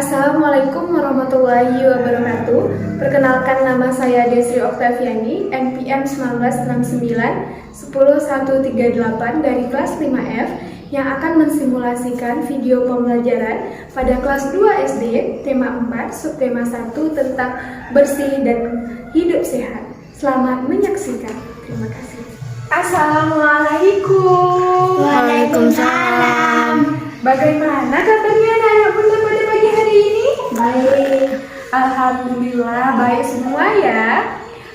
Assalamualaikum warahmatullahi wabarakatuh. Perkenalkan, nama saya Desri Oktaviani, NPM 1969 10138 dari kelas 5F yang akan mensimulasikan video pembelajaran pada kelas 2 SD, tema 4, subtema 1 tentang bersih dan hidup sehat. Selamat menyaksikan. Terima kasih. Assalamualaikum. Waalaikumsalam. Bagaimana kabarnya anak bunda pada pagi hari ini? Baik. Alhamdulillah baik semua ya.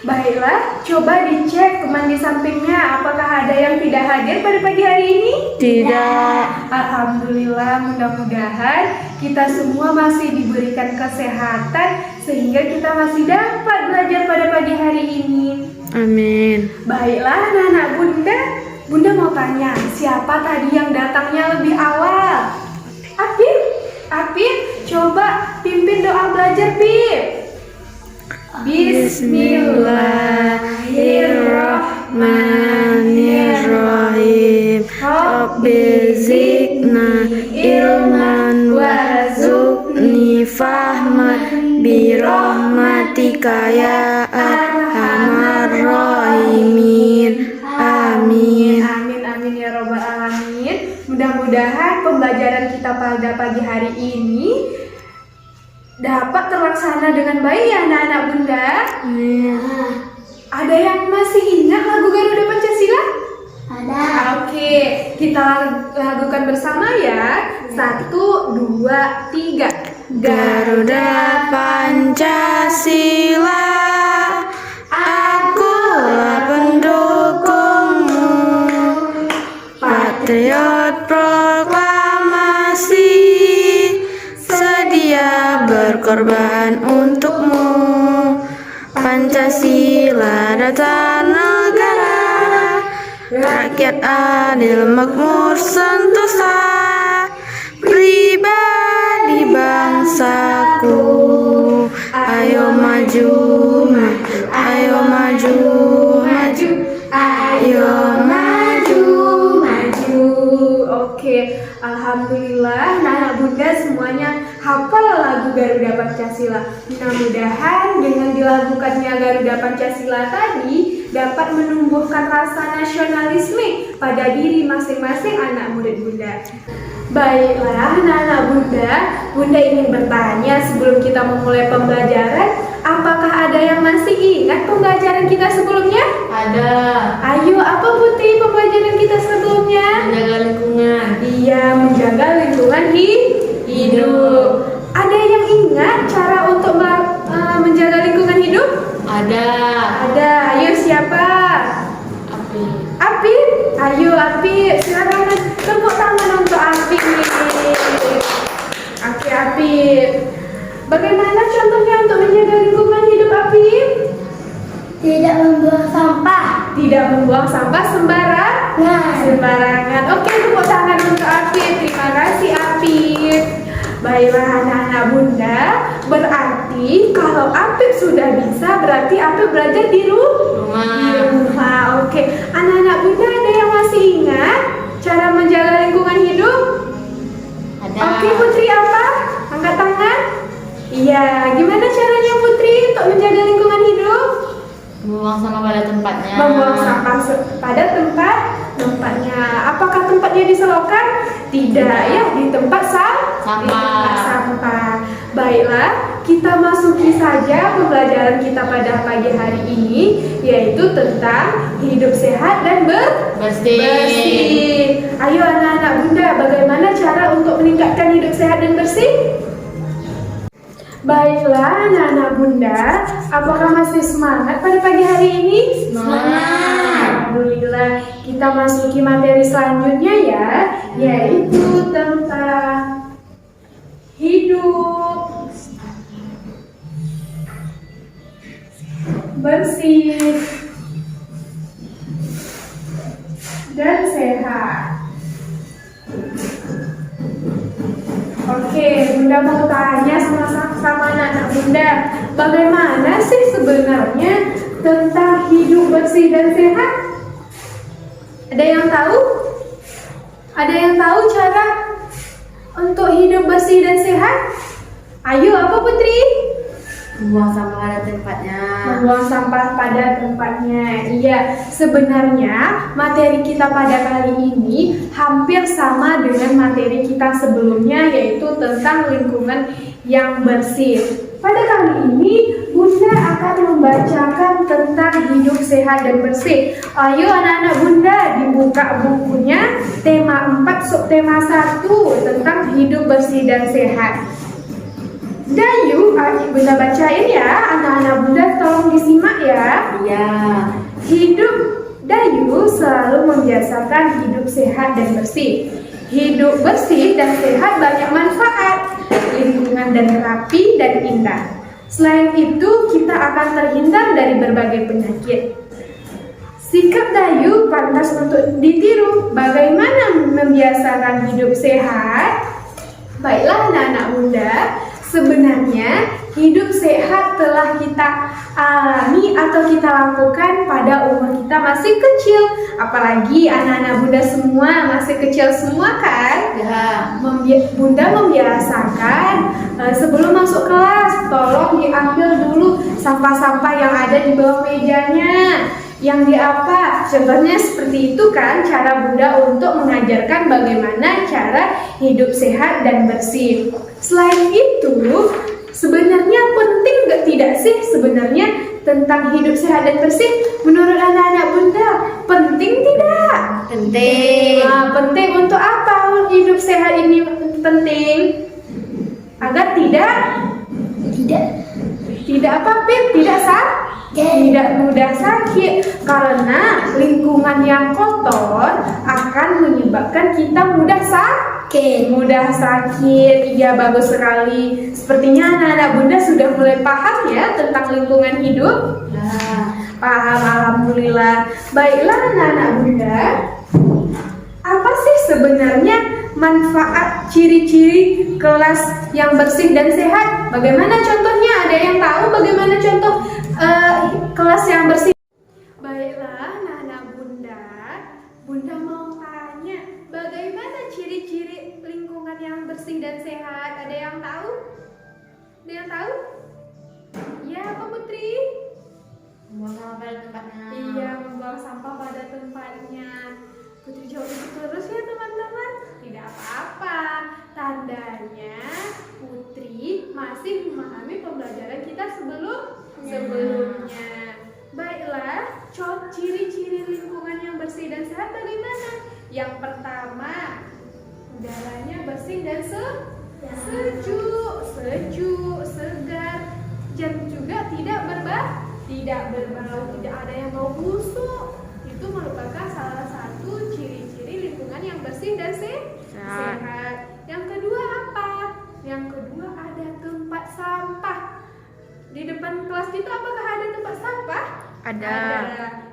Baiklah, coba dicek teman di sampingnya, apakah ada yang tidak hadir pada pagi hari ini? Tidak. Alhamdulillah, mudah-mudahan kita semua masih diberikan kesehatan sehingga kita masih dapat belajar pada pagi hari ini. Amin. Baiklah anak-anak bunda, bunda mau tanya, siapa tadi yang datangnya lebih awal? Apip, coba pimpin doa belajar, Pip. Bismillahirrahmanirrahim. Rabbi zidna ilman warzuqni fahman birahmatika ya arhamar rahimin. Amin. Amin ya robbal alamin. Mudah-mudahan pembelajaran kita pada pagi hari ini dapat terlaksana dengan baik ya anak-anak bunda. Ada yang masih ingat lagu Garuda Pancasila? Ada. Oke, kita lakukan bersama ya. 1, 2, 3. Garuda Pancasila, akulah pendukungmu, patriot proklamasi, sedia berkorban untukmu. Pancasila dasar negara, rakyat adil makmur sentosa, pribadi bangsaku. Ayo maju, maju, ayo maju, maju, ayo maju, maju. Oke, alhamdulillah anak bunda semuanya hafal lagu Garuda Pancasila. Mudah-mudahan dengan dilakukannya Garuda Pancasila tadi dapat menumbuhkan rasa nasionalisme pada diri masing-masing anak murid bunda. Baiklah anak-anak bunda, bunda ingin bertanya sebelum kita memulai pembelajaran, apakah ada yang masih ingat pembelajaran kita sebelumnya? Ada. Ayo, apa Putri pembelajaran kita sebelumnya? Menjaga lingkungan. Iya, menjaga lingkungan hidup. Ada yang ingat cara untuk menjaga lingkungan hidup? Ada. Ada. Ayo siapa? Apip. Ayo Apip, silakan tepuk tangan untuk Apip. Oke Apip. Bagaimana contohnya untuk menjaga lingkungan hidup Apip? Tidak membuang sampah. Tidak membuang sampah sembarangan. Oke, tepuk tangan untuk Apip. Terima kasih Apip. Baiklah anak-anak bunda, berarti kalau Apip sudah bisa, berarti Apip belajar di rumah. Oke, anak-anak bunda ada yang masih ingat cara menjaga lingkungan hidup? Ada. Oke Putri, apa? Angkat tangan. Iya, gimana caranya Putri untuk menjaga lingkungan hidup? Membuang sampah pada tempatnya. Membuang sampah pada tempatnya. Apakah tempatnya di selokan? Tidak ya, di tempat sampah. Baiklah, kita masuki saja pembelajaran kita pada pagi hari ini, yaitu tentang hidup sehat dan bersih. Ayo anak-anak bunda, bagaimana cara untuk meningkatkan hidup sehat dan bersih? Baiklah anak-anak bunda, apakah masih semangat pada pagi hari ini? Semangat. Alhamdulillah, kita masuki materi selanjutnya ya, yaitu tentang hidup bersih dan sehat. Oke, bunda mau tanya sama anak-anak bunda, bagaimana sih sebenarnya tentang hidup bersih dan sehat? Ada yang tahu? Ada yang tahu cara untuk hidup bersih dan sehat? Ayo, apa Putri? Membuang sampah pada tempatnya. Membuang sampah pada tempatnya. Iya, sebenarnya materi kita pada kali ini hampir sama dengan materi kita sebelumnya, yaitu tentang lingkungan yang bersih. Pada kali ini, Bunda akan membacakan tentang hidup sehat dan bersih. Ayo anak-anak Bunda, dibuka bukunya, tema 4, subtema 1, tentang hidup bersih dan sehat. Dayu, Bunda bacain ya, anak-anak Bunda tolong disimak ya. Iya. Hidup Dayu selalu membiasakan hidup sehat dan bersih. Hidup bersih dan sehat banyak manfaat, lingkungan dan rapi dan indah. Selain itu, kita akan terhindar dari berbagai penyakit. Sikap Dayu pantas untuk ditiru. Bagaimana membiasakan hidup sehat? Baiklah anak-anak Bunda, sebenarnya hidup sehat telah kita alami atau kita lakukan pada umur kita masih kecil. Apalagi anak-anak Bunda semua masih kecil semua kan? Ya. Bunda membiasakan sebelum masuk kelas, tolong diambil dulu sampah-sampah yang ada di bawah mejanya. Yang diapa? Contohnya seperti itu kan cara Bunda untuk mengajarkan bagaimana cara hidup sehat dan bersih. Selain itu, sebenarnya penting nggak tidak sih sebenarnya tentang hidup sehat dan bersih? Menurut anak-anak Bunda, penting tidak? Penting. Penting untuk apa hidup sehat ini penting? Agar tidak apa, Pip? Tidak mudah sakit, karena lingkungan yang kotor akan menyebabkan kita mudah sakit. Iya, bagus sekali. Sepertinya anak-anak Bunda sudah mulai paham ya tentang lingkungan hidup. Paham, alhamdulillah. Baiklah anak-anak Bunda, apa sih sebenarnya manfaat ciri-ciri kelas yang bersih dan sehat? Bagaimana contohnya? Ada yang tahu bagaimana contoh kelas yang bersih? Baiklah anak-anak Bunda, Bunda mau tanya, bagaimana ciri-ciri lingkungan yang bersih dan sehat? Ada yang tahu? Ada yang tahu? Ya, apa Putri? Membuang sampah pada tempatnya. Iya, membuang sampah pada tempatnya. Putri jawab itu terus ya teman-teman. Tidak apa-apa. Tandanya Putri masih memahami pembelajaran kita sebelumnya. Baiklah, ciri-ciri lingkungan yang bersih dan sehat bagaimana? Yang pertama, udaranya bersih dan sejuk, segar, dan juga tidak berbau, tidak ada yang bau busuk. Itu merupakan salah satu ciri-ciri lingkungan yang bersih dan sehat. Yang kedua apa? Yang kedua ada tempat sampah. Di depan kelas kita apakah ada tempat sampah? Ada.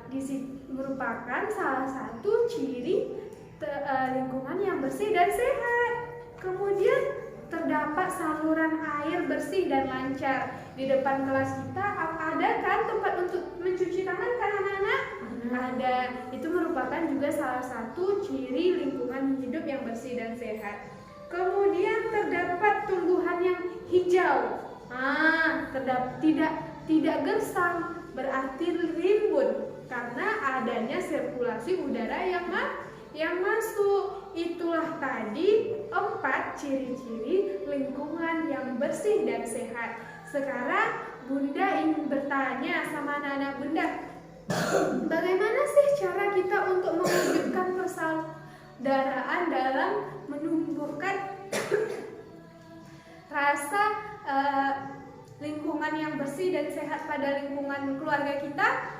Di situ merupakan salah satu ciri lingkungan yang bersih dan sehat. Kemudian terdapat saluran air bersih dan lancar. Di depan kelas kita ada kan tempat untuk mencuci tangan kan anak-anak? Ada. Itu merupakan juga salah satu ciri lingkungan hidup yang bersih dan sehat. Kemudian terdapat tumbuhan yang hijau. Tidak gersang, berarti rimbun karena adanya sirkulasi udara yang masuk. Itulah tadi 4 ciri-ciri lingkungan yang bersih dan sehat. Sekarang Bunda ingin bertanya sama anak-anak Bunda, bagaimana sih cara kita untuk mewujudkan persaudaraan dalam menumbuhkan rasa lingkungan yang bersih dan sehat pada lingkungan keluarga kita?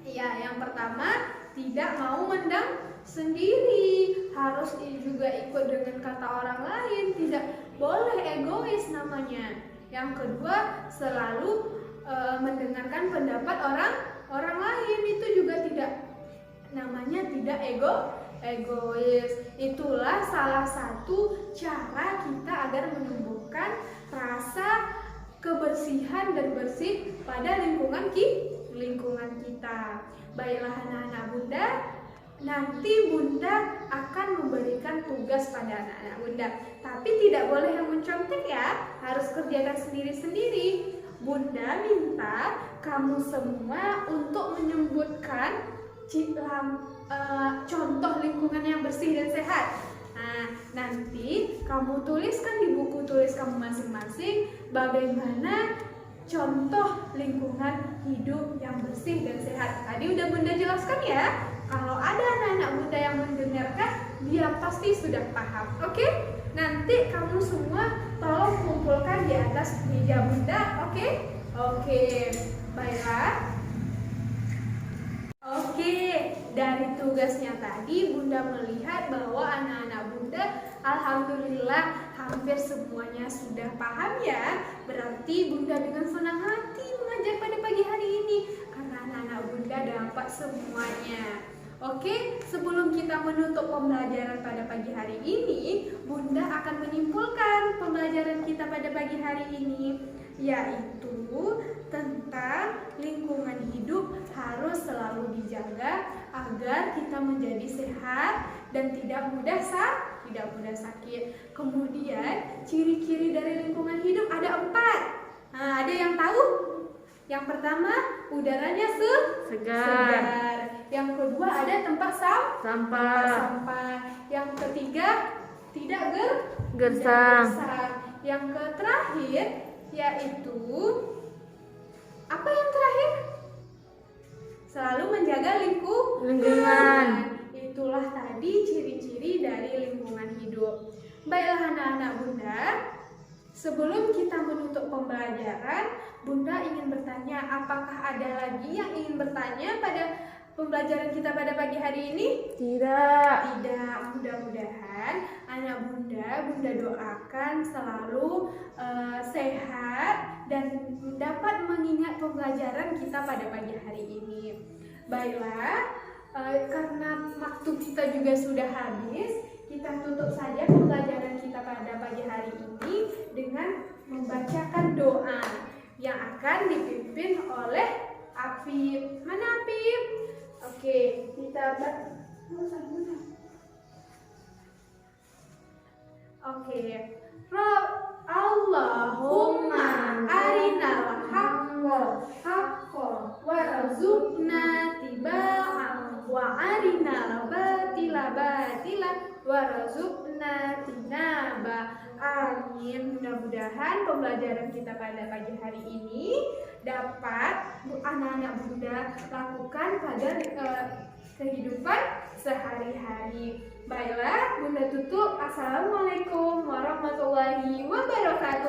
Ya, yang pertama, tidak mau mendam sendiri, harus juga ikut dengan kata orang lain, tidak boleh egois namanya. Yang kedua, selalu mendengarkan pendapat orang lain, itu juga tidak egois. Itulah salah satu cara kita agar menumbuhkan rasa kebersihan dan bersih pada lingkungan kita. Baiklah anak-anak Bunda, nanti Bunda akan memberikan tugas pada anak-anak Bunda. Tapi tidak boleh yang mencontek ya, harus kerjakan sendiri-sendiri. Bunda minta kamu semua untuk menyebutkan contoh lingkungan yang bersih dan sehat. Nah, nanti kamu tuliskan di buku tulis kamu masing-masing bagaimana contoh lingkungan hidup yang bersih dan sehat. Tadi udah Bunda jelaskan ya. Kalau ada anak-anak Bunda yang mendengarkan, dia pasti sudah paham. Oke? Nanti kamu semua tolong kumpulkan di atas meja Bunda. Oke? Oke. Baiklah. Oke, dari tugasnya tadi Bunda melihat bahwa anak-anak Bunda alhamdulillah hampir semuanya sudah paham ya. Berarti Bunda dengan senang hati mengajar pada pagi hari ini karena anak-anak Bunda dapat semuanya. Oke, sebelum kita menutup pembelajaran pada pagi hari ini, Bunda akan menyimpulkan pembelajaran kita pada pagi hari ini, yaitu tentang lingkungan hidup harus selalu dijaga agar kita menjadi sehat dan tidak mudah sakit. Kemudian ciri-ciri dari lingkungan hidup ada 4. Nah, ada yang tahu? Yang pertama, udaranya segar. Yang kedua, ada tempat sampah. Yang ketiga, tidak gersang. Yang terakhir yaitu apa yang terakhir? Selalu menjaga lingkungan. Itulah tadi ciri-ciri dari lingkungan hidup. Baiklah anak-anak Bunda, sebelum kita menutup pembelajaran, Bunda ingin bertanya, apakah ada lagi yang ingin bertanya pada pembelajaran kita pada pagi hari ini? Tidak. Mudah-mudahan anak Bunda doakan selalu sehat dan dapat mengingat pembelajaran kita pada pagi hari ini. Baiklah, karena waktu kita juga sudah habis, kita tutup saja pembelajaran kita pada pagi hari ini dengan membacakan doa yang akan dipimpin oleh Afif. Mana Afif? Oke, kita Allahumma arinal haqqa warzuqna tiba'ah wa arinal batila warzuqna tinaba. Amin. Mudah-mudahan pembelajaran kita pada pagi hari ini dapat anak-anak Bunda lakukan pada kehidupan sehari-hari. Baiklah, Bunda tutup. Assalamualaikum warahmatullahi wabarakatuh.